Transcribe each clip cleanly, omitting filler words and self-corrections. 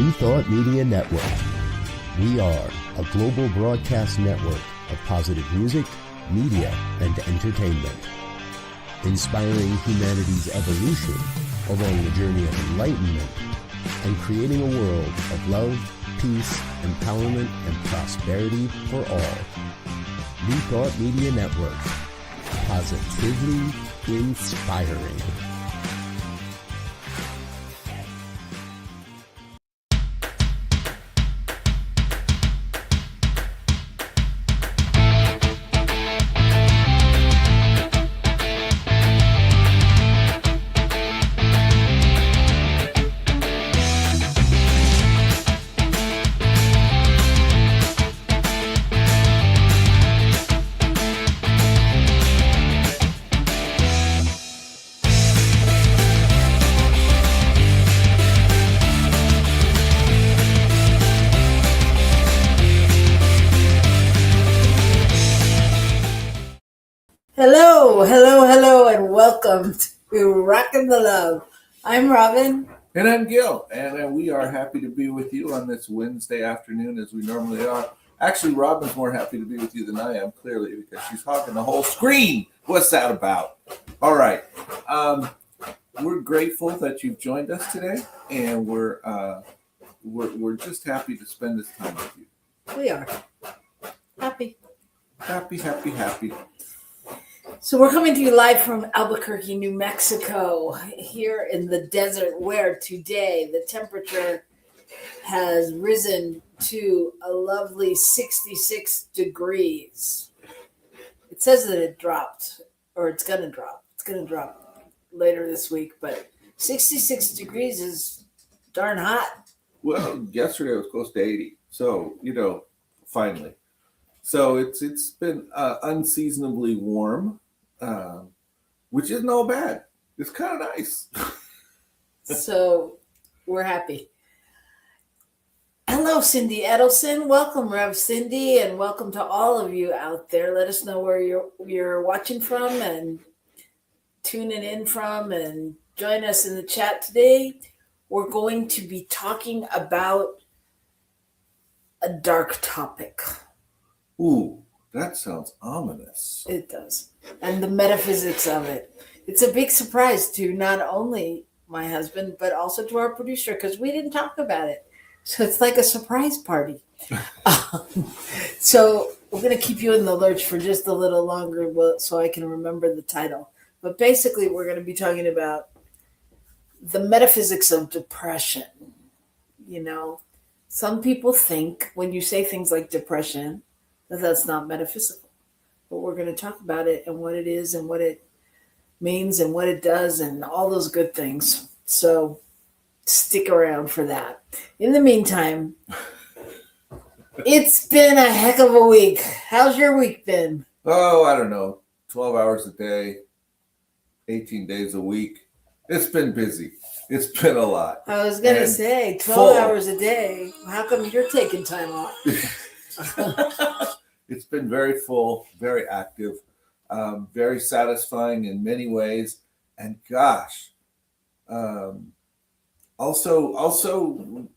New Thought Media Network. We are a global broadcast network of positive music, media, and entertainment, inspiring humanity's evolution along the journey of enlightenment and creating a world of love, peace, empowerment, and prosperity for all. New Thought Media Network. Positively inspiring. Hello, and welcome to Rockin the Love. I'm Robyn. And I'm Gil, and we are happy to be with you on this Wednesday afternoon as we normally are. Actually, Robyn's more happy to be with you than I am, clearly, because she's hogging the whole screen. What's that about? All right. We're grateful that you've joined us today, and we're just happy to spend this time with you. We are. Happy. Happy. So we're coming to you live from Albuquerque, New Mexico, here in the desert, where today the temperature has risen to a lovely 66 degrees. It says that it dropped, or it's going to drop. It's going to drop later this week, but 66 degrees is darn hot. Well, yesterday it was close to 80, so, finally. So it's been unseasonably warm. Which isn't all bad. It's kind of nice. So we're happy. Hello, Cindy Edelson. Welcome, Rev Cindy, and welcome to all of you out there. Let us know where you're watching from and tuning in from, and join us in the chat today. We're going to be talking about a dark topic. Ooh, that sounds ominous. It does. And the metaphysics of it. It's a big surprise to not only my husband, but also to our producer, because we didn't talk about it. So it's like a surprise party. So we're going to keep you in the lurch for just a little longer so I can remember the title. But basically, we're going to be talking about the metaphysics of depression. Some people think when you say things like depression, that's not metaphysical. But we're going to talk about it and what it is and what it means and what it does and all those good things. So stick around for that. In the meantime, it's been a heck of a week. How's your week been? Oh, I don't know. 12 hours a day, 18 days a week. It's been busy. It's been a lot. I was going to say 12 hours a day. How come you're taking time off? It's been very full, very active, very satisfying in many ways, and gosh, also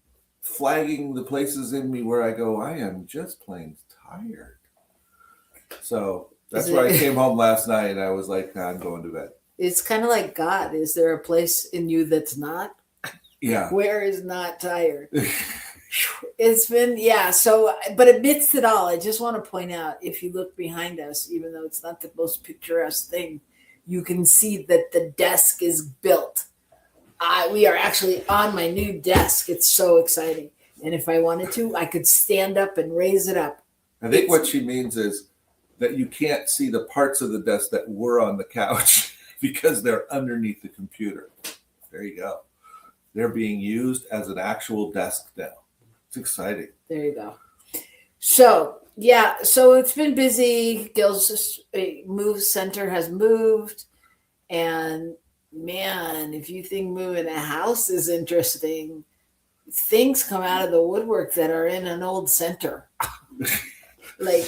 flagging the places in me where I go, I am just plain tired. So that's why I came home last night and I was like, I'm going to bed. It's kind of like God. Is there a place in you that's not? Yeah. Where is not tired? It's been, so, but amidst it all, I just want to point out, if you look behind us, even though it's not the most picturesque thing, you can see that the desk is built. We are actually on my new desk. It's so exciting. And if I wanted to, I could stand up and raise it up. I think what she means is that you can't see the parts of the desk that were on the couch because they're underneath the computer. There you go. They're being used as an actual desk now. It's exciting. There you go. So it's been busy. Gil's move center has moved. And man, if you think moving a house is interesting, things come out of the woodwork that are in an old center. Like,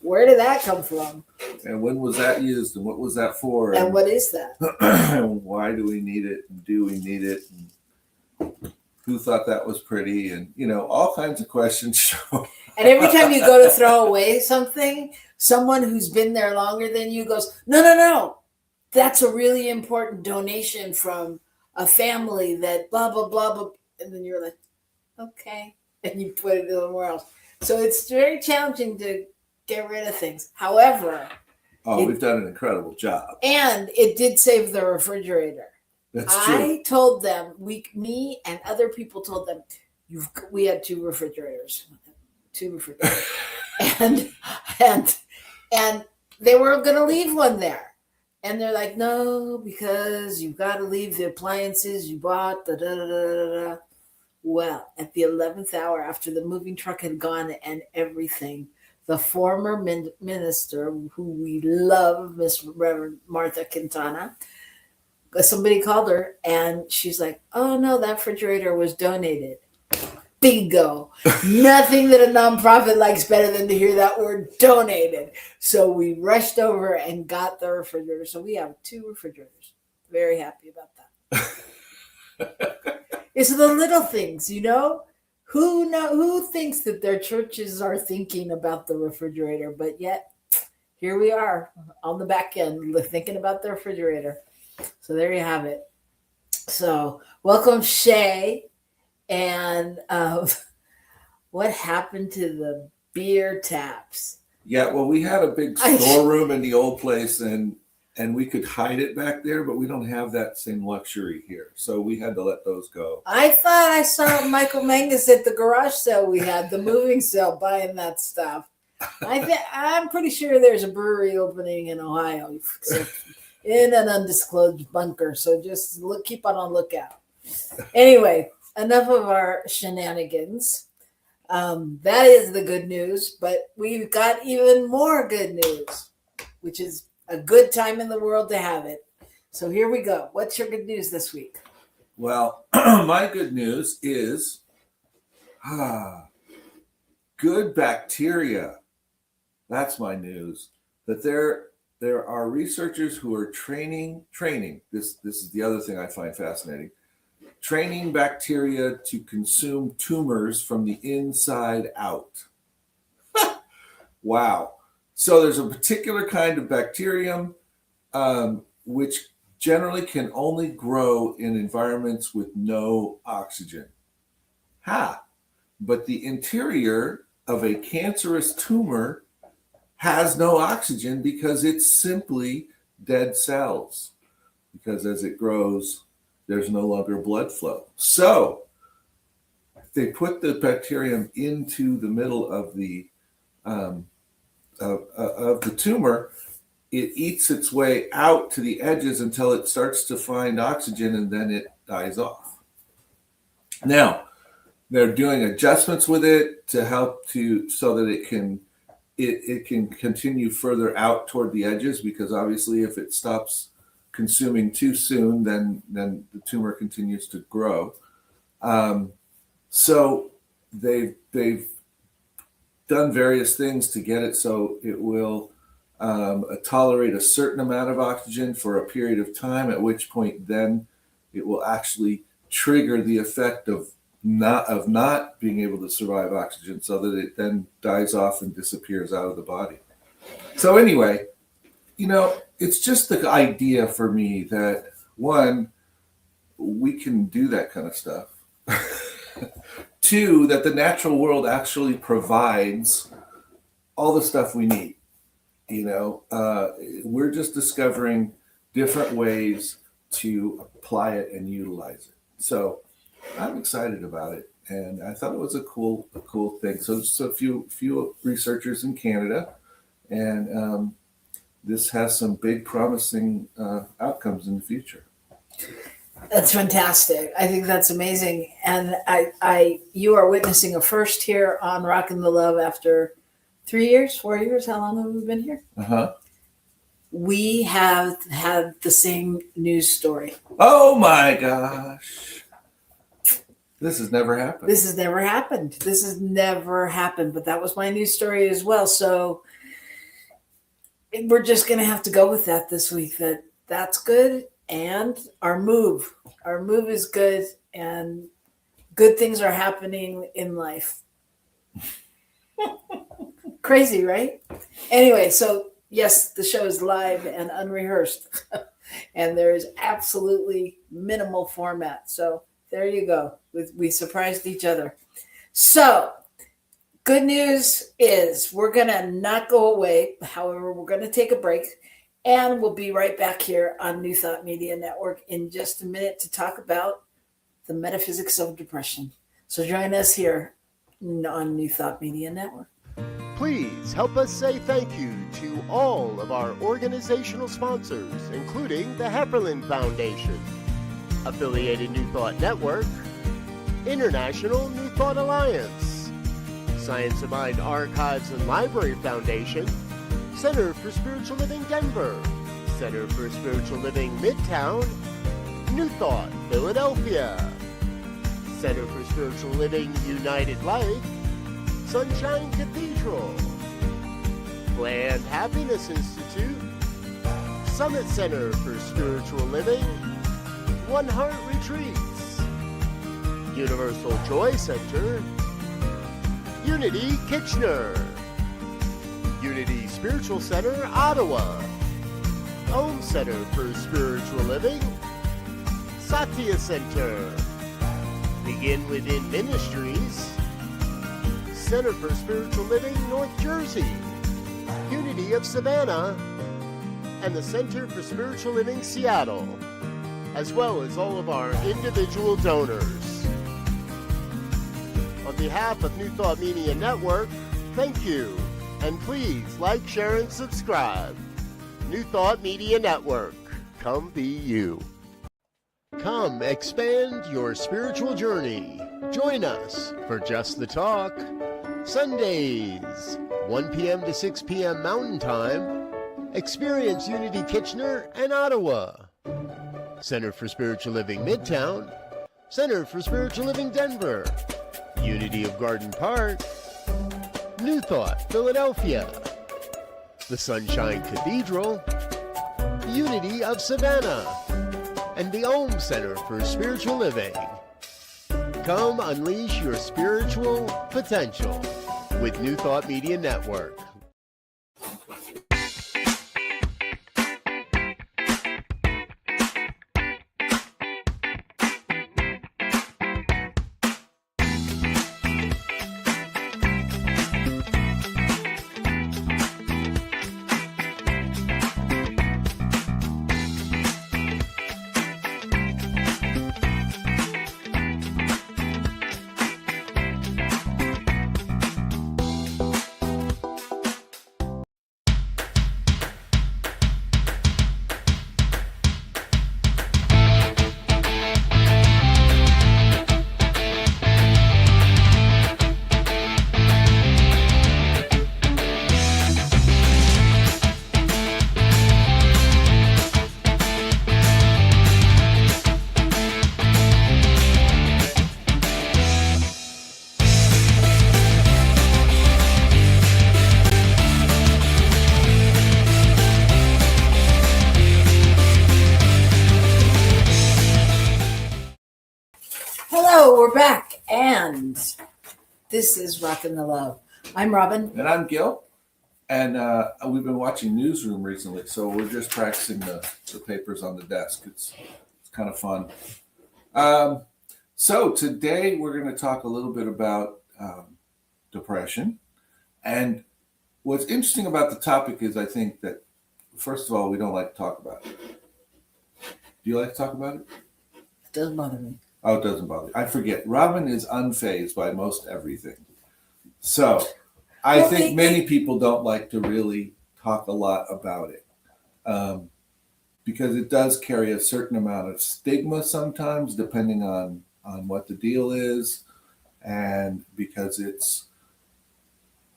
where did that come from? And when was that used? And what was that for? And what is that? And why do we need it? And do we need it? who thought that was pretty, and all kinds of questions. And every time you go to throw away something, someone who's been there longer than you goes, no, that's a really important donation from a family that blah, blah, blah, blah. And then you're like, okay. And you put it somewhere else. So it's very challenging to get rid of things. However, we've done an incredible job. And it did save the refrigerator. That's true. I told them, me and other people told them, we had two refrigerators. and they were going to leave one there. And they're like, no, because you've got to leave the appliances you bought. Da, da, da, da, da. Well, at the 11th hour, after the moving truck had gone and everything, the former minister, who we love, Miss Reverend Martha Quintana, somebody called her and she's like, oh no, that refrigerator was donated. Bingo. Nothing that a nonprofit likes better than to hear that word donated. So we rushed over and got the refrigerator. So we have two refrigerators. Very happy about that. It's the little things, Who thinks that their churches are thinking about the refrigerator, but yet here we are on the back end thinking about the refrigerator. So there you have it. So welcome, Shay. And what happened to the beer taps? Yeah, well, we had a big storeroom in the old place, and we could hide it back there, but we don't have that same luxury here. So we had to let those go. I thought I saw Michael Mangus at the garage sale we had, the moving sale, buying that stuff. I'm pretty sure there's a brewery opening in Ohio, in an undisclosed bunker. So just keep on lookout. Anyway, enough of our shenanigans. That is the good news, but we've got even more good news, which is a good time in the world to have it. So here we go. What's your good news this week? Well, my good news is good bacteria. That's my news. That there are researchers who are training. This is the other thing I find fascinating. Training bacteria to consume tumors from the inside out. Wow. So there's a particular kind of bacterium which generally can only grow in environments with no oxygen. But the interior of a cancerous tumor has no oxygen because it's simply dead cells. Because as it grows, there's no longer blood flow. So they put the bacterium into the middle of the tumor. It eats its way out to the edges until it starts to find oxygen, and then it dies off. Now, they're doing adjustments with it to help so that it can continue further out toward the edges, because obviously if it stops consuming too soon, then the tumor continues to grow. So they've done various things to get it so it will tolerate a certain amount of oxygen for a period of time, at which point then it will actually trigger the effect of not being able to survive oxygen, so that it then dies off and disappears out of the body. So anyway, it's just the idea for me that, one, we can do that kind of stuff. Two, that the natural world actually provides all the stuff we need. We're just discovering different ways to apply it and utilize it. So I'm excited about it, and I thought it was a cool thing. So just a few researchers in Canada, and this has some big promising outcomes in the future. That's fantastic. I think that's amazing. And you are witnessing a first here on Rockin the Love after 3 years, 4 years. How long have we been here? We have had the same news story. Oh my gosh. This has never happened. This has never happened. But that was my news story as well. So we're just going to have to go with that this week. That's good. And our move is good. And good things are happening in life. Crazy, right? Anyway, so yes, the show is live and unrehearsed, and there is absolutely minimal format. So there you go. We surprised each other. So good news is we're going to not go away. However, we're going to take a break, and we'll be right back here on New Thought Media Network in just a minute to talk about the metaphysics of depression. So join us here on New Thought Media Network. Please help us say thank you to all of our organizational sponsors, including the Hefferland Foundation, Affiliated New Thought Network, International New Thought Alliance, Science of Mind Archives and Library Foundation, Center for Spiritual Living Denver, Center for Spiritual Living Midtown, New Thought Philadelphia, Center for Spiritual Living United Life, Sunshine Cathedral, Planned Happiness Institute, Summit Center for Spiritual Living, One Heart Retreats, Universal Joy Center, Unity Kitchener, Unity Spiritual Center, Ottawa, Olmstead for Spiritual Living, Satya Center, Begin Within Ministries, Center for Spiritual Living, North Jersey, Unity of Savannah, and the Center for Spiritual Living, Seattle, as well as all of our individual donors. On behalf of New Thought Media Network, thank you, and please like, share, and subscribe. New Thought Media Network, come be you. Come expand your spiritual journey. Join us for Just the Talk, Sundays, 1 p.m. to 6 p.m. Mountain Time. Experience Unity Kitchener and Ottawa. Center for Spiritual Living Midtown, Center for Spiritual Living Denver, Unity of Garden Park, New Thought Philadelphia, the Sunshine Cathedral, Unity of Savannah, and the Om Center for Spiritual Living. Come unleash your spiritual potential with New Thought Media Network. Hello, we're back, and this is Rockin the Love. I'm Robyn. And I'm Gil. And we've been watching Newsroom recently, so we're just practicing the papers on the desk. It's kind of fun. So today we're going to talk a little bit about depression. And what's interesting about the topic is I think that, first of all, we don't like to talk about it. Do you like to talk about it? It doesn't bother me. Oh, it doesn't bother me. I forget. Robyn is unfazed by most everything. So I think many people don't like to really talk a lot about it because it does carry a certain amount of stigma sometimes, depending on what the deal is, and because it's,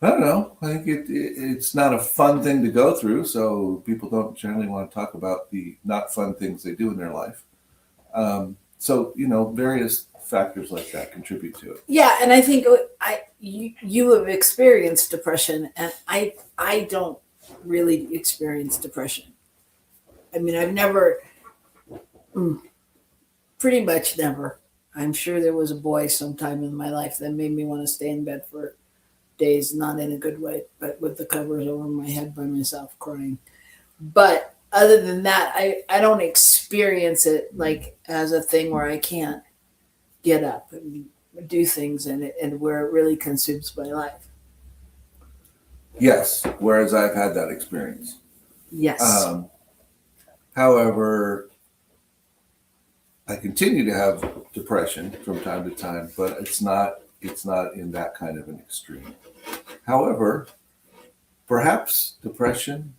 I don't know, I think it's not a fun thing to go through, so people don't generally want to talk about the not fun things they do in their life. So, various factors like that contribute to it. Yeah, and I think you have experienced depression, and I don't really experience depression. I mean, I've never, pretty much never. I'm sure there was a boy sometime in my life that made me want to stay in bed for days, not in a good way, but with the covers over my head by myself crying. But other than that, I don't experience it like as a thing where I can't get up and do things and where it really consumes my life. Yes, whereas I've had that experience. Yes. However, I continue to have depression from time to time, but it's not in that kind of an extreme. However, perhaps depression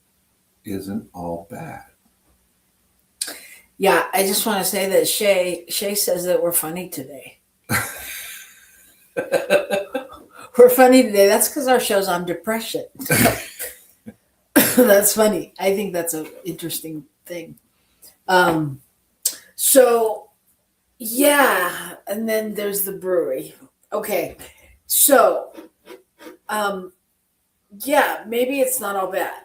isn't all bad. Yeah, I just want to say that Shay says that we're funny today. We're funny today. That's because our show's on depression. That's funny. I think that's an interesting thing. So, yeah, and then there's the brewery. Okay, so, yeah, maybe it's not all bad.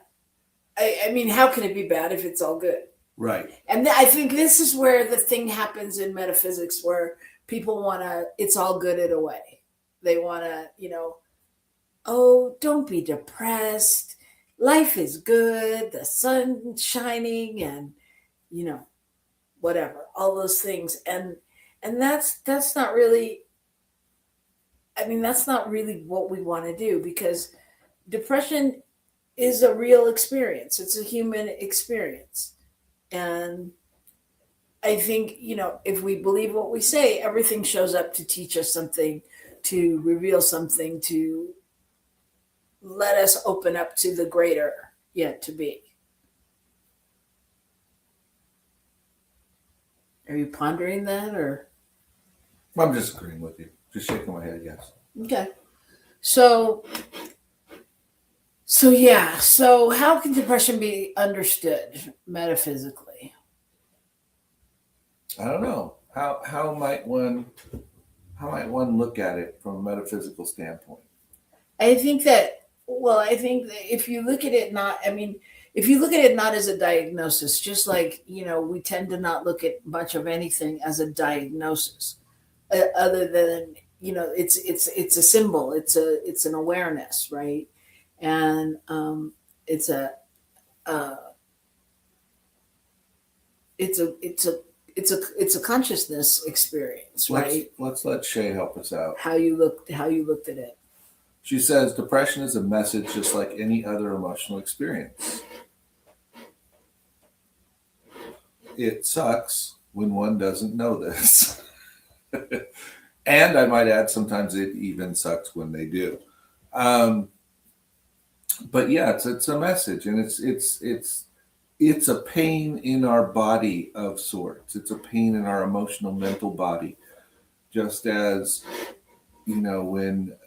I mean, how can it be bad if it's all good? Right. And I think this is where the thing happens in metaphysics where people want to, it's all good in a way. They want to, oh, don't be depressed. Life is good. The sun's shining and, whatever, all those things. And that's not really, that's not really what we want to do, because depression is a real experience. It's a human experience. And I think, if we believe what we say, everything shows up to teach us something, to reveal something, to let us open up to the greater yet to be. Are you pondering that, or? I'm just agreeing with you. Just shaking my head, yes. Okay. So yeah. So how can depression be understood metaphysically? I don't know. How might one look at it from a metaphysical standpoint? I think that if you look at it not as a diagnosis, just like, we tend to not look at much of anything as a diagnosis, other than, it's a symbol, it's an awareness, right? And it's a consciousness experience, right? Let's let Shay help us out. How you looked at it. She says depression is a message just like any other emotional experience. It sucks when one doesn't know this. And I might add, sometimes it even sucks when they do. But yeah, it's a message, and it's a pain in our body of sorts. It's a pain in our emotional, mental body. Just as, when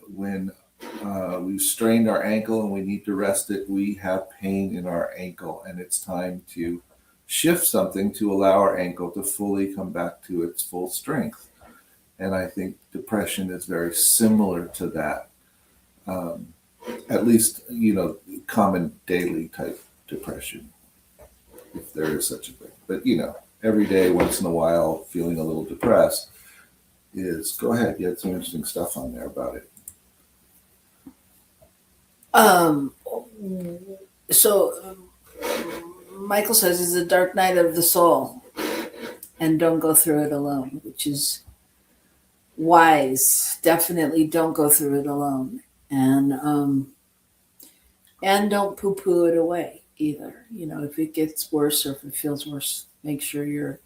we've strained our ankle and we need to rest it, we have pain in our ankle, and it's time to shift something to allow our ankle to fully come back to its full strength. And I think depression is very similar to that. At least, common daily type depression, if there is such a thing. But, every day, once in a while, feeling a little depressed is, go ahead, you had some interesting stuff on there about it. So Michael says it's a dark night of the soul, and don't go through it alone, which is wise. Definitely don't go through it alone, and don't poo-poo it away either. If it gets worse or if it feels worse, make sure you're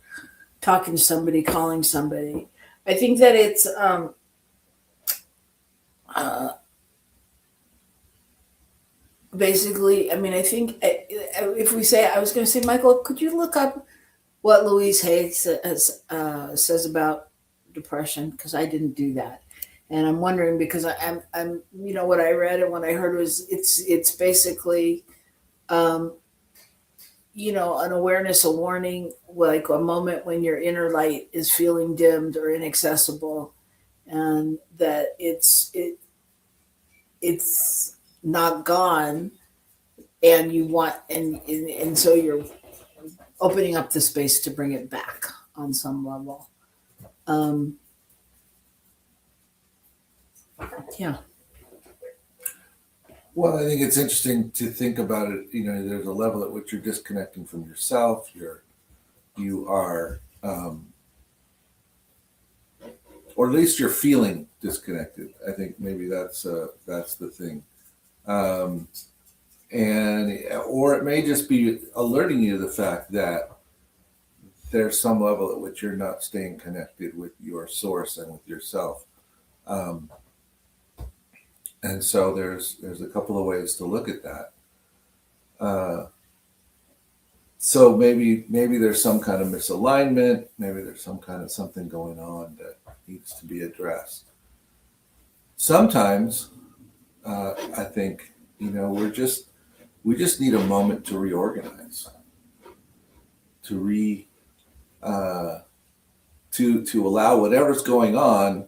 talking to somebody, calling somebody. I think that it's basically, I think if we say, I was going to say, Michael, could you look up what Louise Hay says about depression? Because I didn't do that. And I'm wondering, because I'm what I read and what I heard was it's basically, an awareness, a warning, like a moment when your inner light is feeling dimmed or inaccessible, and that it's not gone, and you want, and so you're opening up the space to bring it back on some level. Yeah. Well, I think it's interesting to think about it. There's a level at which you're disconnecting from yourself. You are, or at least you're feeling disconnected. I think maybe that's the thing. Or it may just be alerting you to the fact that there's some level at which you're not staying connected with your source and with yourself. And so there's a couple of ways to look at that. So maybe there's some kind of misalignment. Maybe there's some kind of something going on that needs to be addressed. Sometimes I think we just need a moment to reorganize, to allow whatever's going on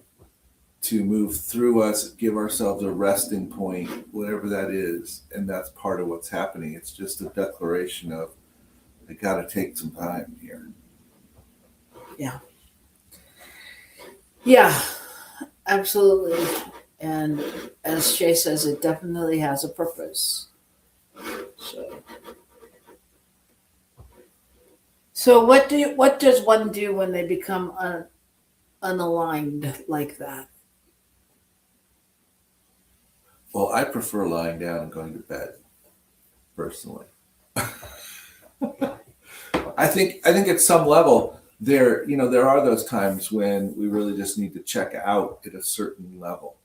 to move through us, give ourselves a resting point, whatever that is. And that's part of what's happening. It's just a declaration of, I got to take some time here. Yeah. Yeah, absolutely. And as Shay says, it definitely has a purpose. So what does one do when they become unaligned like that? Well, I prefer lying down and going to bed, personally. I think at some level there are those times when we really just need to check out at a certain level.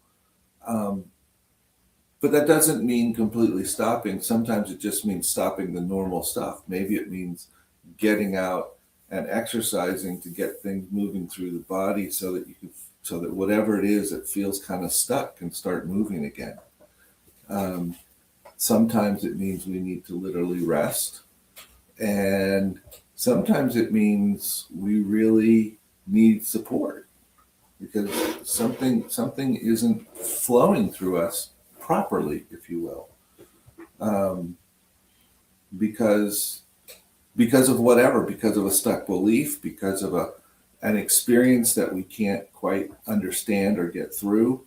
But that doesn't mean completely stopping. Sometimes it just means stopping the normal stuff. Maybe it means getting out and exercising to get things moving through the body so that whatever it is that feels kind of stuck can start moving again. Sometimes it means we need to literally rest. And sometimes it means we really need support because something isn't flowing through us properly, if you will, because of whatever, because of a stuck belief, because of an experience that we can't quite understand or get through,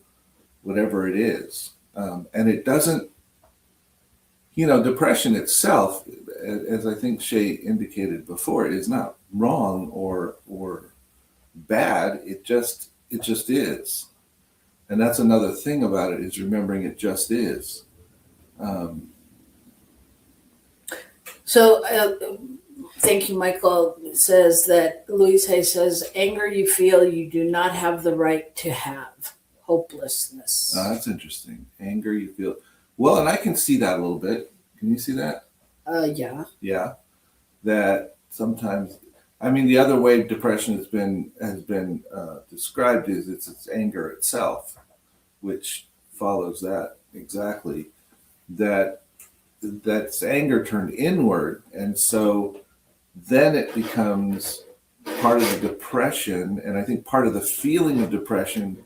whatever it is. And it doesn't, depression itself, as I think Shay indicated before, is not wrong or bad. It just is. And that's another thing about it, is remembering it just is. Thank you, Michael. It says that Louise Hay says, anger you feel you do not have the right to have. Hopelessness. That's interesting. Anger you feel. Well, and I can see that a little bit. Can you see that? Yeah. Yeah. That sometimes, the other way depression has been described is it's anger itself, which follows that exactly. That's anger turned inward, and so then it becomes part of the depression, and I think part of the feeling of depression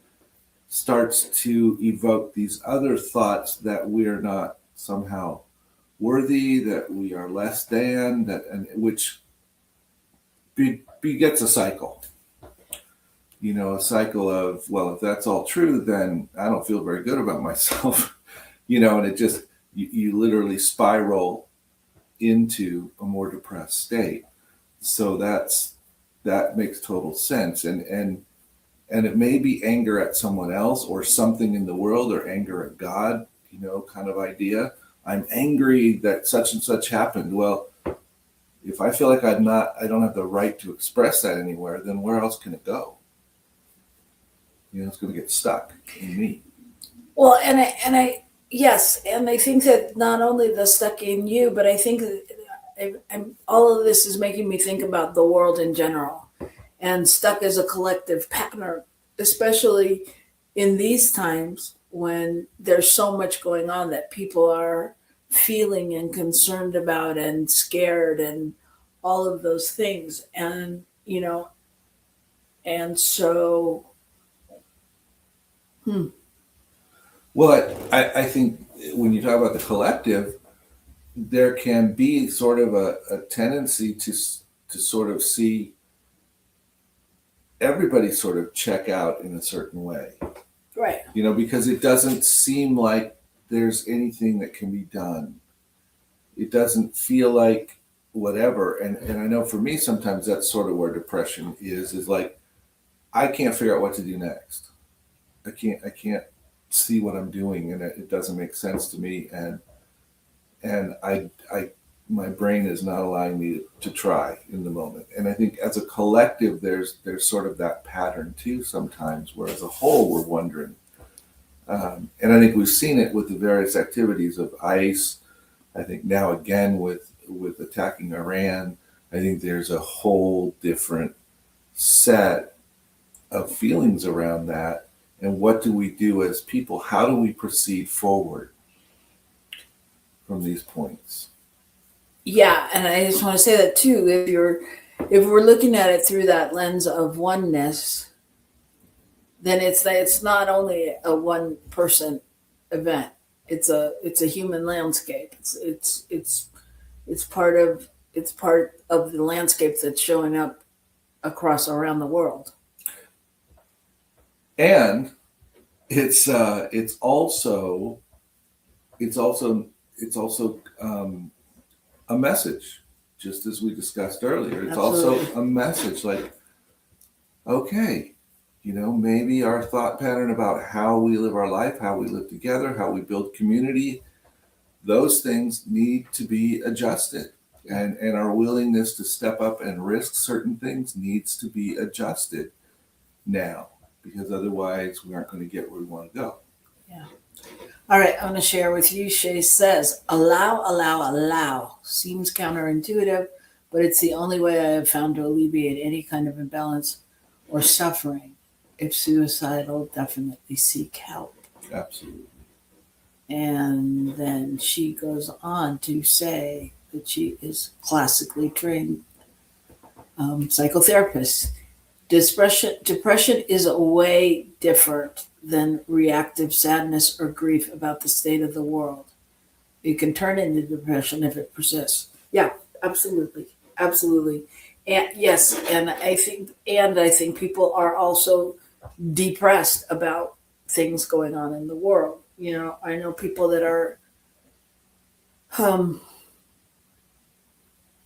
starts to evoke these other thoughts that we're not somehow worthy, that we are less than, which begets a cycle. A cycle of, well, if that's all true, then I don't feel very good about myself, and it just, you literally spiral into a more depressed state. So that makes total sense. And it may be anger at someone else or something in the world, or anger at God, kind of idea. I'm angry that such and such happened. Well, if I feel like I don't have the right to express that anywhere, then where else can it go? It's going to get stuck in me. Well, yes, and I think that not only the stuck in you, but I think that all of this is making me think about the world in general, and stuck as a collective pattern, especially in these times when there's so much going on that people are feeling and concerned about and scared and all of those things. And, and so, Well, I think when you talk about the collective, there can be sort of a tendency to sort of see everybody sort of check out in a certain way. Right. Because it doesn't seem like there's anything that can be done. It doesn't feel like whatever. And I know for me, sometimes that's sort of where depression is like, I can't figure out what to do next. I can't see what I'm doing, and it doesn't make sense to me. And I my brain is not allowing me to try in the moment. And I think as a collective, there's sort of that pattern too sometimes, where as a whole we're wondering. And I think we've seen it with the various activities of ICE. I think now again with attacking Iran, I think there's a whole different set of feelings around that. And what do we do as people? How do we proceed forward from these points? Yeah, and I just want to say that too. If we're looking at it through that lens of oneness, then it's not only a one person event. It's a human landscape. It's part of the landscape that's showing up around the world. And it's also a message, just as we discussed earlier. It's Absolutely. also a message like, okay, maybe our thought pattern about how we live our life, how we live together, how we build community, those things need to be adjusted. And our willingness to step up and risk certain things needs to be adjusted now, because otherwise we aren't going to get where we want to go. Yeah. All right, I'm going to share with you. Shay says, allow. Seems counterintuitive, but it's the only way I have found to alleviate any kind of imbalance or suffering. If suicidal, definitely seek help. Absolutely. And then she goes on to say that she is classically trained psychotherapist. Depression is a way different than reactive sadness or grief about the state of the world. It can turn into depression if it persists. Yeah, absolutely. And yes, and I think people are also depressed about things going on in the world. I know people that are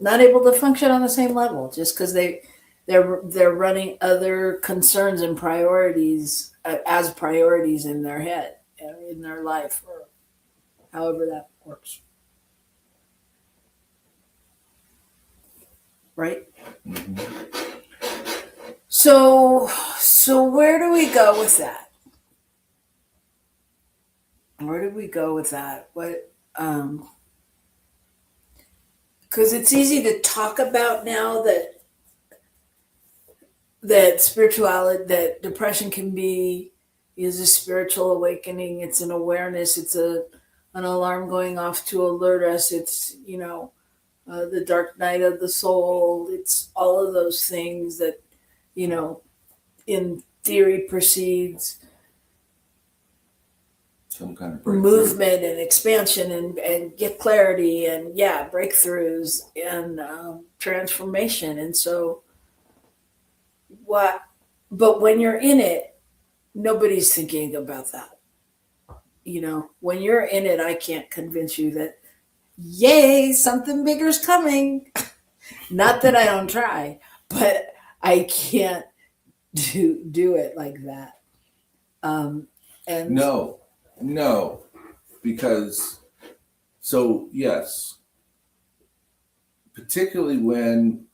not able to function on the same level just because they're running other concerns and priorities as priorities in their head, in their life, or however that works. Right? Mm-hmm. So where do we go with that? Where do we go with that? What? Because it's easy to talk about now that spirituality, that depression is a spiritual awakening. It's an awareness. It's an alarm going off to alert us. It's the dark night of the soul. It's all of those things that in theory precedes Some kind of movement and expansion and get clarity and breakthroughs and transformation. And so but when you're in it, nobody's thinking about that. When you're in it, I can't convince you that, yay, something bigger's coming. Not that I don't try, but I can't do it like that. And no, because yes, particularly when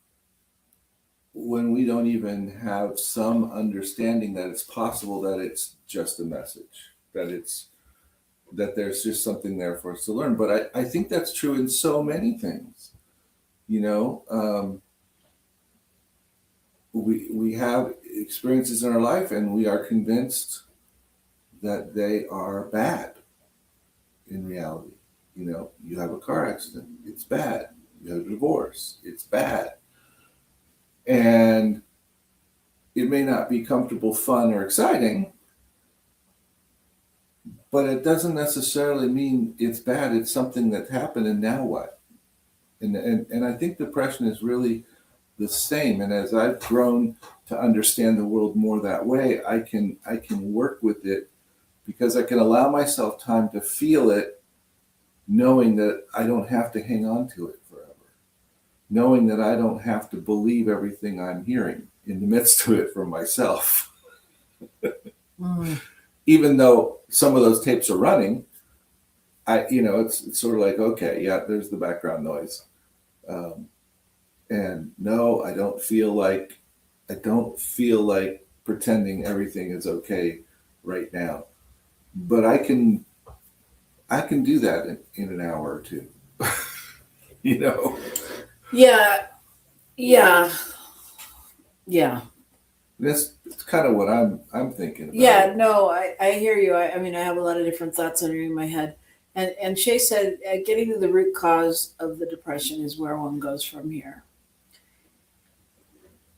we don't even have some understanding that it's possible that it's just a message, that there's just something there for us to learn. But I think that's true in so many things. We have experiences in our life and we are convinced that they are bad in reality. You have a car accident, it's bad. You have a divorce, it's bad. And it may not be comfortable, fun, or exciting, but it doesn't necessarily mean it's bad. It's something that happened, and now what? And I think depression is really the same. And as I've grown to understand the world more that way, I can work with it because I can allow myself time to feel it, knowing that I don't have to hang on to it forever, knowing that I don't have to believe everything I'm hearing in the midst of it for myself. Even though some of those tapes are running, it's sort of like, okay, yeah, there's the background noise. And no, I don't feel like pretending everything is okay right now, but I can do that in an hour or two. Yeah. That's kind of what I'm thinking about. Yeah, no, I hear you. I mean, I have a lot of different thoughts underneath my head. And Shay said, getting to the root cause of the depression is where one goes from here.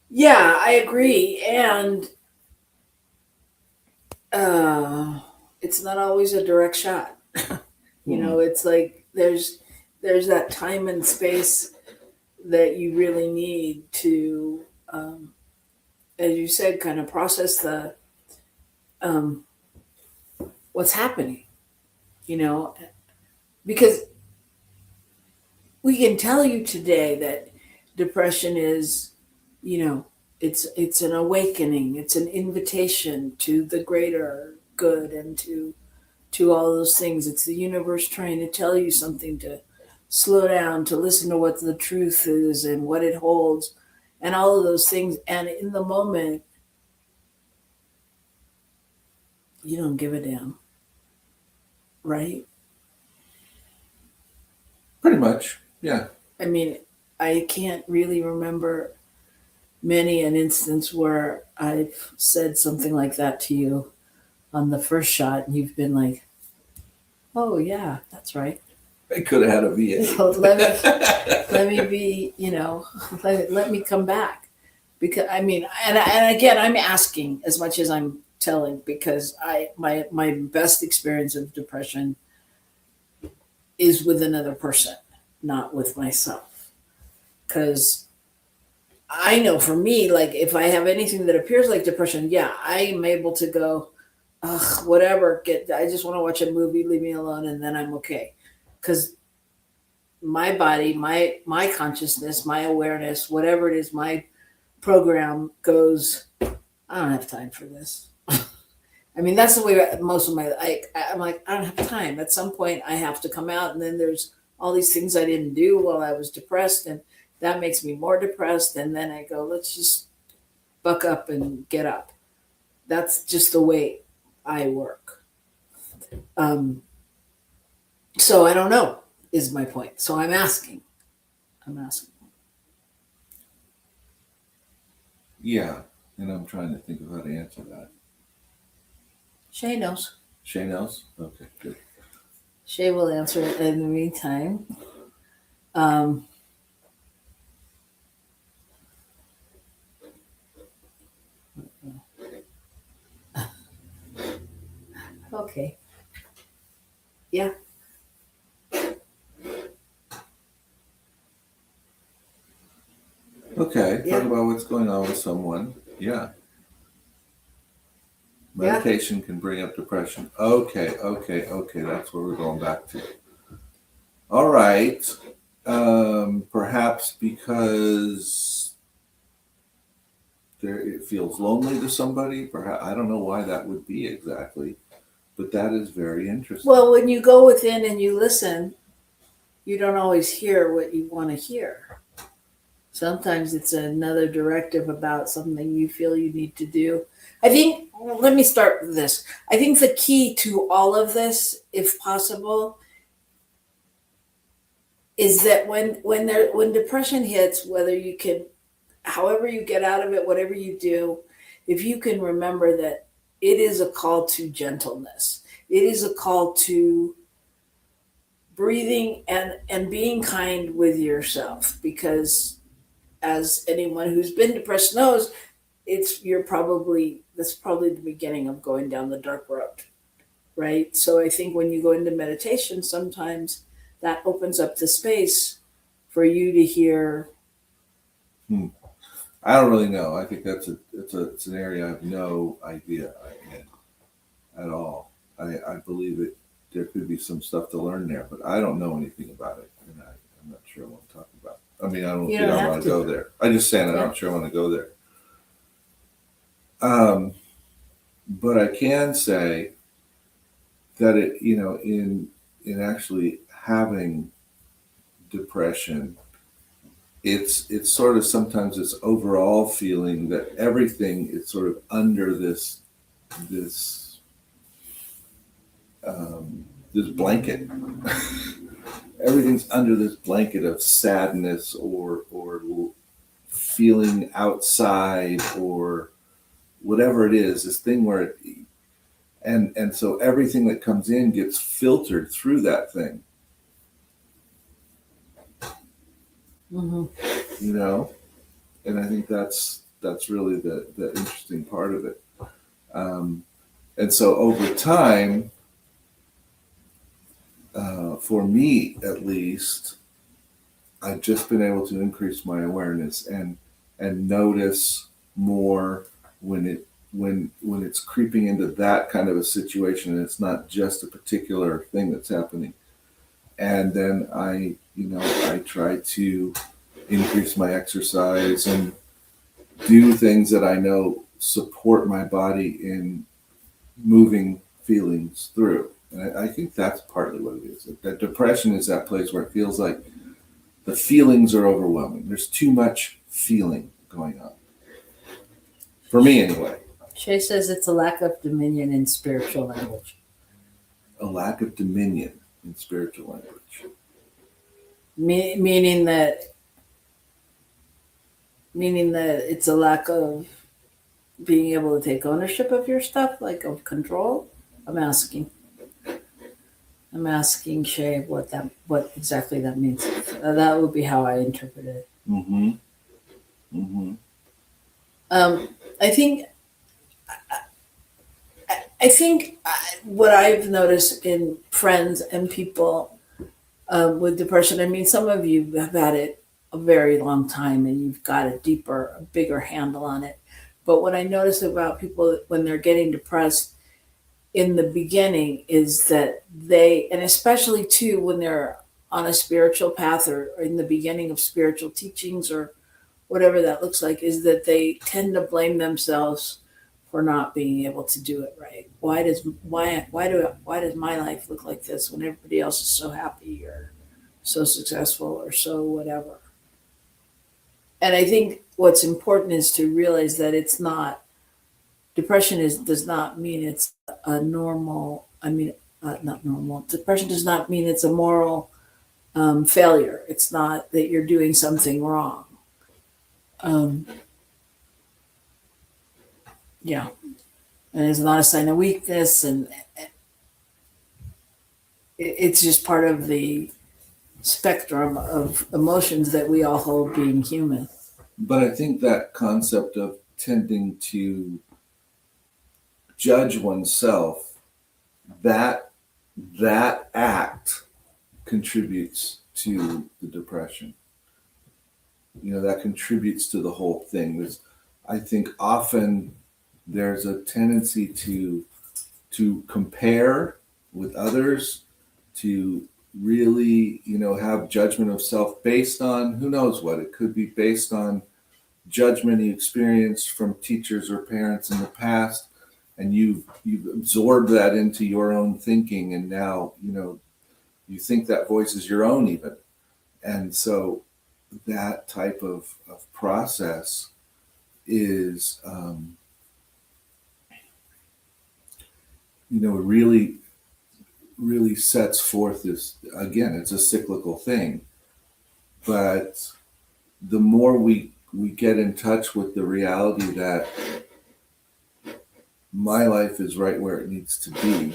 Yeah, I agree. And it's not always a direct shot. It's like there's that time and space that you really need to, as you said, kind of process the what's happening, because we can tell you today that depression is, it's an awakening, it's an invitation to the greater good and to all those things. It's the universe trying to tell you something, to slow down, to listen to what the truth is and what it holds and all of those things. And in the moment, you don't give a damn, right? Pretty much, yeah. I mean, I can't really remember many an instance where I've said something like that to you on the first shot and you've been like, oh yeah, that's right. I could have had a VA. So let me be, let me come back. Because I mean, and again, I'm asking as much as I'm telling, because my best experience of depression is with another person, not with myself. Because I know for me, like if I have anything that appears like depression, yeah, I am able to go, ugh, whatever, I just want to watch a movie, leave me alone, and then I'm okay. Because my body, my consciousness, my awareness, whatever it is, my program goes, I don't have time for this. I mean, that's the way most of my, I'm like, I don't have time. At some point I have to come out, and then there's all these things I didn't do while I was depressed, and that makes me more depressed. And then I go, let's just buck up and get up. That's just the way I work. So I don't know is my point. So I'm asking. Yeah, and I'm trying to think of how to answer that. Shay knows. Shay knows? Okay, good. Shay will answer it in the meantime. Okay. Yeah. Okay, Yeah. talk about what's going on with someone. Yeah. Meditation can bring up depression. Okay. That's where we're going back to. All right. Perhaps because it feels lonely to somebody. Perhaps, I don't know why that would be exactly, but that is very interesting. Well, when you go within and you listen, you don't always hear what you want to hear. Sometimes it's another directive about something you feel you need to do. I think, let me start with this. I think the key to all of this, if possible, is that when depression hits, whether you can, however you get out of it, whatever you do, if you can remember that it is a call to gentleness. It is a call to breathing and being kind with yourself, because as anyone who's been depressed knows, that's probably the beginning of going down the dark road, right? So I think when you go into meditation, sometimes that opens up the space for you to hear. I don't really know. I think it's an area I have no idea in at all. I believe it. There could be some stuff to learn there, but I don't know anything about it, and I'm not sure I want to talk about it. I mean, I don't You think don't I have want to to. go there. I just saying I'm Yeah. not sure I want to go there. But I can say that it, in actually having depression, it's sort of sometimes this overall feeling that everything is sort of under this this blanket. Everything's under this blanket of sadness or feeling outside or whatever it is. This thing where and so everything that comes in gets filtered through that thing. Mm-hmm. And I think that's really the interesting part of it. And so over time, for me at least, I've just been able to increase my awareness and notice more when it's creeping into that kind of a situation, and it's not just a particular thing that's happening. And then I try to increase my exercise and do things that I know support my body in moving feelings through. And I think that's partly what it is. That depression is that place where it feels like the feelings are overwhelming. There's too much feeling going on. For me, anyway. Shay says it's a lack of dominion in spiritual language. A lack of dominion in spiritual language. Meaning that it's a lack of being able to take ownership of your stuff, like of control. I'm asking Shay what exactly that means. That would be how I interpret it. Mm-hmm. Mm-hmm. I think what I've noticed in friends and people with depression, I mean, some of you have had it a very long time and you've got a bigger handle on it. But what I notice about people when they're getting depressed in the beginning is that and especially too when they're on a spiritual path or in the beginning of spiritual teachings or whatever that looks like, is that they tend to blame themselves for not being able to do it right. Why does my life look like this when everybody else is so happy or so successful or so whatever? And I think what's important is to realize that it's not depression does not mean it's a normal. Not normal. Depression does not mean it's a moral failure. It's not that you're doing something wrong. Yeah, and it's not a sign of weakness, and it's just part of the spectrum of emotions that we all hold being human. But I think that concept of tending to judge oneself, that act contributes to the depression. That contributes to the whole thing. I think often there's a tendency to compare with others, to really, have judgment of self based on who knows what. It could be based on judgment you experienced from teachers or parents in the past, and you've absorbed that into your own thinking, and now you think that voice is your own even. And so that type of process is really sets forth this, again, it's a cyclical thing, but the more we get in touch with the reality that my life is right where it needs to be,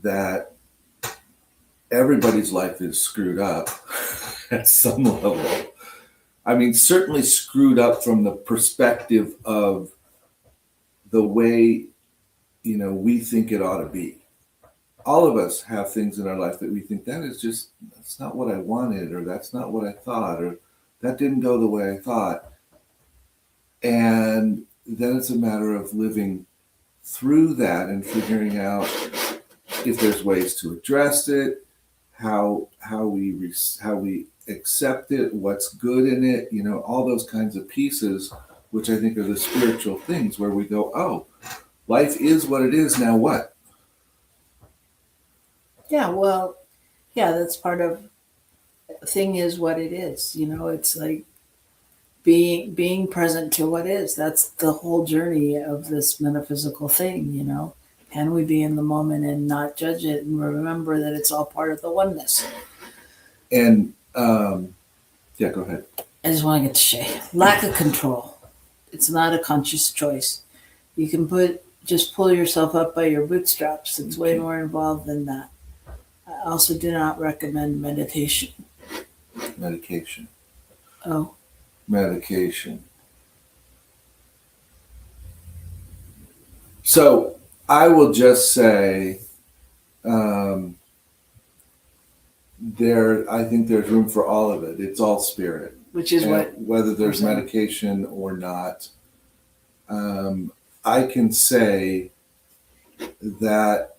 that everybody's life is screwed up at some level. I mean, certainly screwed up from the perspective of the way, we think it ought to be. All of us have things in our life that we think that's not what I wanted, or that's not what I thought, or that didn't go the way I thought. And then it's a matter of living through that and figuring out if there's ways to address it, how we accept it, what's good in it, all those kinds of pieces, which I think are the spiritual things where we go, oh, life is what it is. Now what? Yeah, well, yeah, that's part of the thing is what it is. It's like being present to what is. That's the whole journey of this metaphysical thing. Can we be in the moment and not judge it and remember that it's all part of the oneness? And yeah, go ahead. I just want to get to say lack of control. It's not a conscious choice. You can just pull yourself up by your bootstraps. It's way more involved than that. I also do not recommend meditation. Medication. Oh. Medication. So I will just say I think there's room for all of it. It's all spirit. Which is whether there's medication or not. I can say that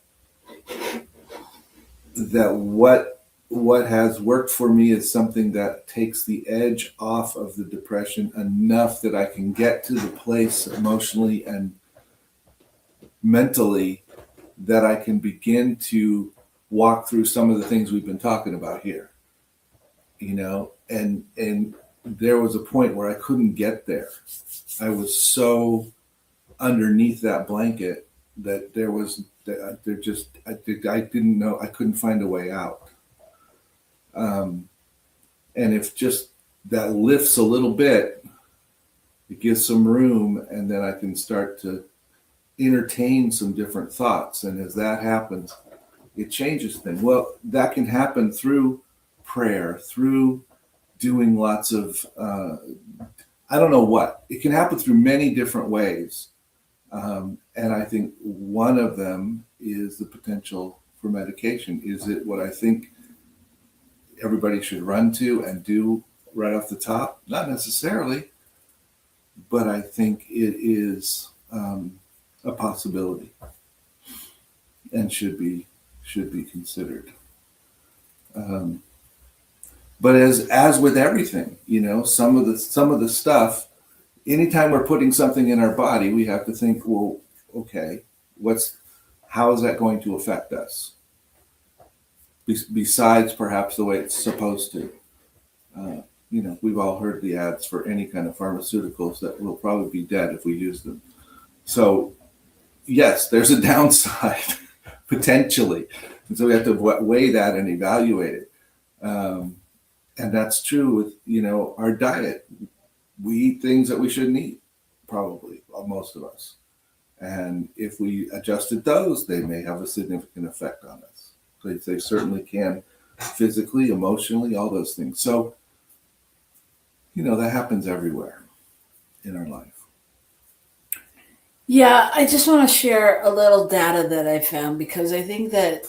what has worked for me is something that takes the edge off of the depression enough that I can get to the place emotionally and mentally that I can begin to walk through some of the things we've been talking about here. And there was a point where I couldn't get there. I was so underneath that blanket that I didn't know, I couldn't find a way out. And if just that lifts a little bit, it gives some room, and then I can start to entertain some different thoughts. And as that happens, it changes things. Well, that can happen through prayer, through doing lots of, I don't know what. It can happen through many different ways. And I think one of them is the potential for medication. Is it what I think everybody should run to and do right off the top? Not necessarily, but I think it is a possibility and should be considered. But as with everything, some of the stuff, anytime we're putting something in our body, we have to think, well, okay, how is that going to affect us? Besides perhaps the way it's supposed to. We've all heard the ads for any kind of pharmaceuticals that will probably be dead if we use them. So yes, there's a downside potentially. And so we have to weigh that and evaluate it. And that's true with, our diet. We eat things that we shouldn't eat, probably, most of us. And if we adjusted those, they may have a significant effect on us. So they certainly can physically, emotionally, all those things. So, that happens everywhere in our life. Yeah, I just want to share a little data that I found, because I think that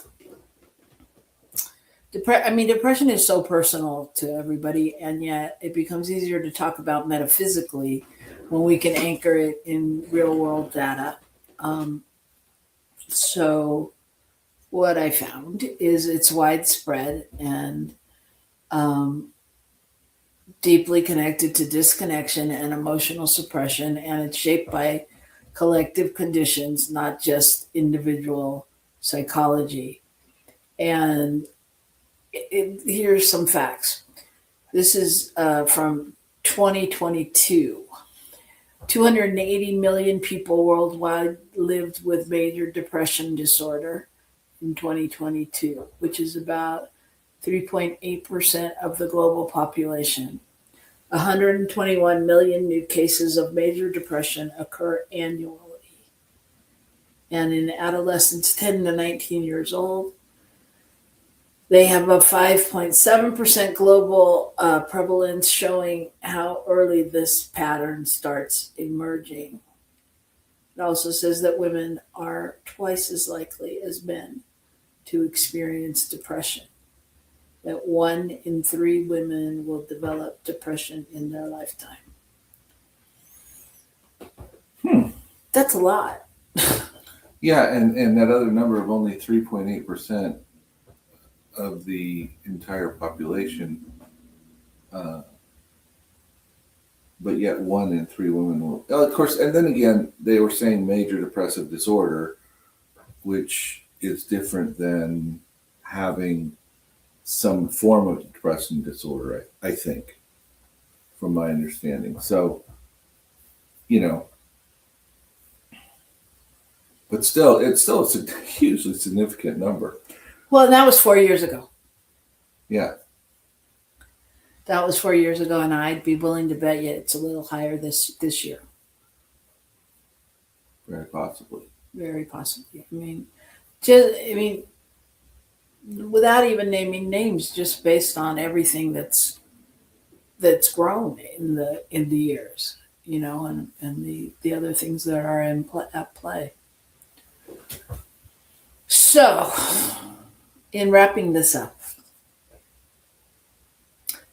depression is so personal to everybody, and yet it becomes easier to talk about metaphysically when we can anchor it in real world data. So what I found is it's widespread and deeply connected to disconnection and emotional suppression, and it's shaped by collective conditions, not just individual psychology. And here's some facts. This is from 2022. 280 million people worldwide lived with major depression disorder in 2022, which is about 3.8% of the global population. 121 million new cases of major depression occur annually. And in adolescents 10 to 19 years old, they have a 5.7% global prevalence, showing how early this pattern starts emerging. It also says that women are twice as likely as men to experience depression, that 1 in 3 women will develop depression in their lifetime. That's a lot. Yeah, and that other number of only 3.8% of the entire population, uh, but yet 1 in 3 women will. Of course, and then again, they were saying major depressive disorder, which is different than having some form of depression disorder, I think, from my understanding. So, you know, but still, it's still a hugely significant number. Well, that was 4 years ago. Yeah. That was 4 years ago, and I'd be willing to bet you it's a little higher this year. Very possibly. Very possibly. I mean, without even naming names, just based on everything that's grown in the years, and the other things that are at play. So, in wrapping this up,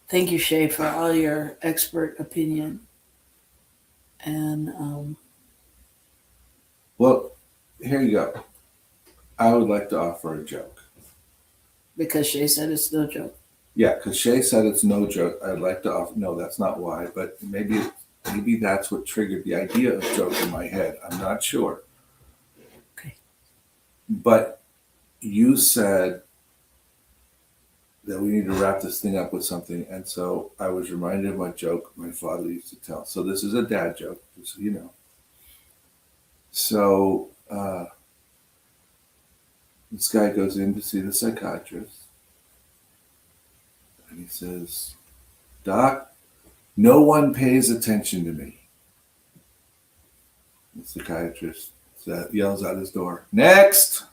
thank you, Shay, for all your expert opinion. And well, here you go. I would like to offer a joke. Because Shay said it's no joke. Yeah, because Shay said it's no joke. I'd like to offer. No, that's not why. But maybe that's what triggered the idea of joke in my head. I'm not sure. Okay. But you said that we need to wrap this thing up with something, and so I was reminded of my joke my father used to tell. So this is a dad joke, just so you know. So this guy goes in to see the psychiatrist, and he says, "Doc, no one pays attention to me." The psychiatrist yells out his door, "Next!"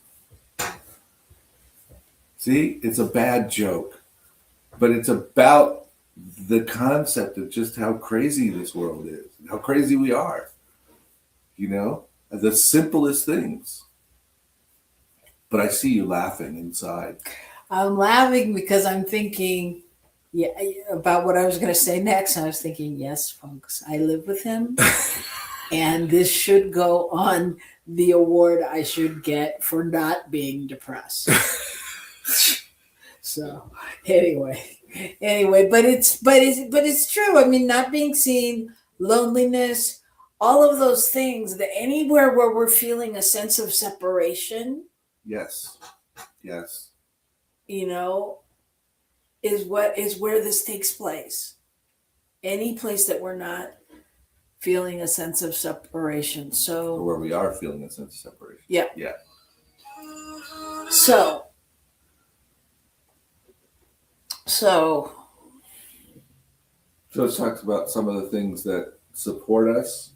See, it's a bad joke, but it's about the concept of just how crazy this world is, and how crazy we are. The simplest things. But I see you laughing inside. I'm laughing because I'm thinking about what I was going to say next. I was thinking, yes, folks, I live with him. And this should go on the award I should get for not being depressed. So anyway, but it's true. I mean, not being seen, loneliness, all of those things, that anywhere where we're feeling a sense of separation. Yes. Is where this takes place. Any place that we're not feeling a sense of separation. So or where we are feeling a sense of separation. Yeah. So it talks about some of the things that support us,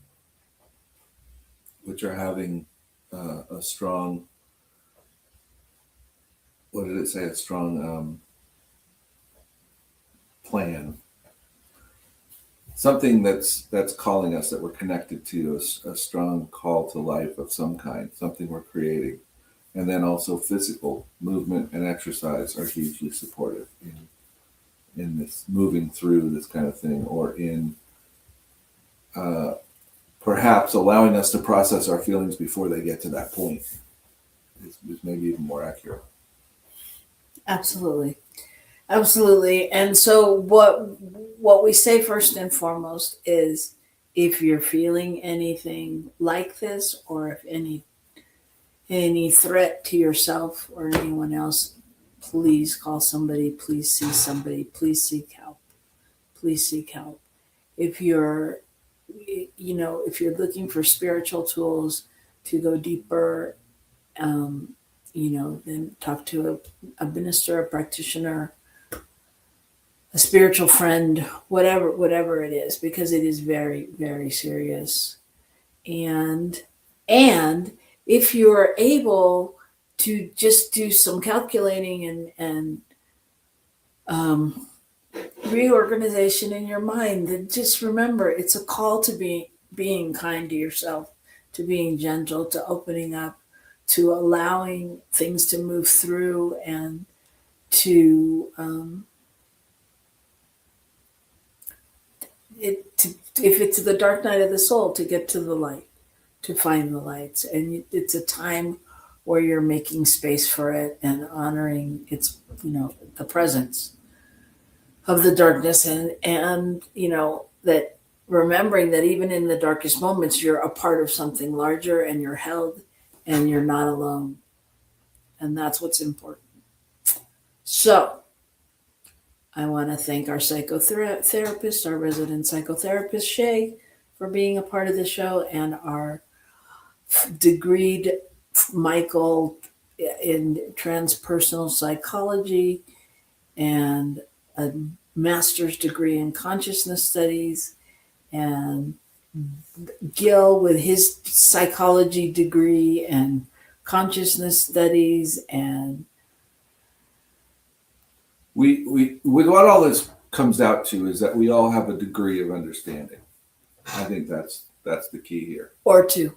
which are having a strong, what did it say? A strong plan. Something that's calling us, that we're connected to, a strong call to life of some kind, something we're creating. And then also physical movement and exercise are hugely supportive in this moving through this kind of thing, or in perhaps allowing us to process our feelings before they get to that point is maybe even more accurate. Absolutely. And so what we say first and foremost is, if you're feeling anything like this, or if any threat to yourself or anyone else, please call somebody, please see somebody, please seek help. If you're looking for spiritual tools to go deeper, then talk to a minister, a practitioner, a spiritual friend, whatever it is, because it is very, very serious. And if you're able to just do some calculating and reorganization in your mind, then just remember, it's a call to being kind to yourself, to being gentle, to opening up, to allowing things to move through, and to if it's the dark night of the soul, to get to the light, to find the lights. And it's a time where you're making space for it and honoring its, the presence of the darkness, and that remembering that even in the darkest moments, you're a part of something larger and you're held and you're not alone. And that's what's important. So I want to thank our psychotherapist, our resident psychotherapist, Shay, for being a part of the show, and our degreed Michael in transpersonal psychology and a master's degree in consciousness studies, and Gil with his psychology degree and consciousness studies. And we what all this comes out to is that we all have a degree of understanding. I think that's the key here. Or two.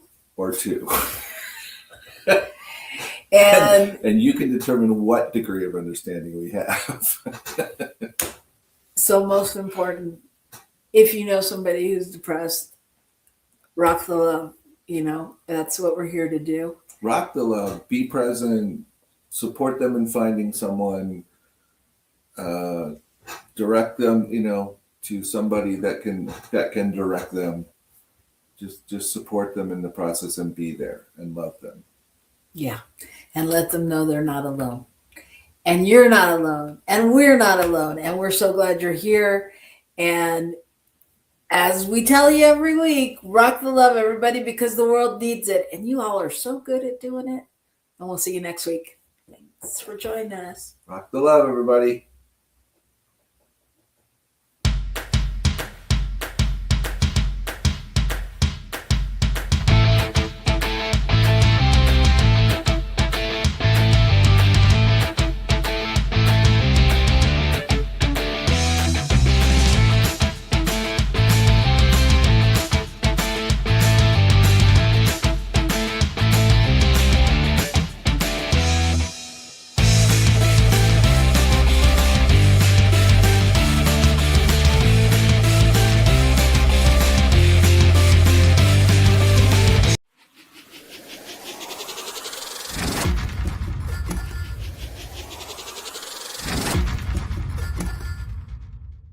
And you can determine what degree of understanding we have. So most important, if you know somebody who's depressed, rock the love. That's what we're here to do. Rock the love, be present, support them in finding someone, direct them, to somebody that can direct them. Just support them in the process and be there and love them. Yeah. And let them know they're not alone. And you're not alone. And we're not alone. And we're so glad you're here. And as we tell you every week, rock the love, everybody, because the world needs it. And you all are so good at doing it. And we'll see you next week. Thanks for joining us. Rock the love, everybody.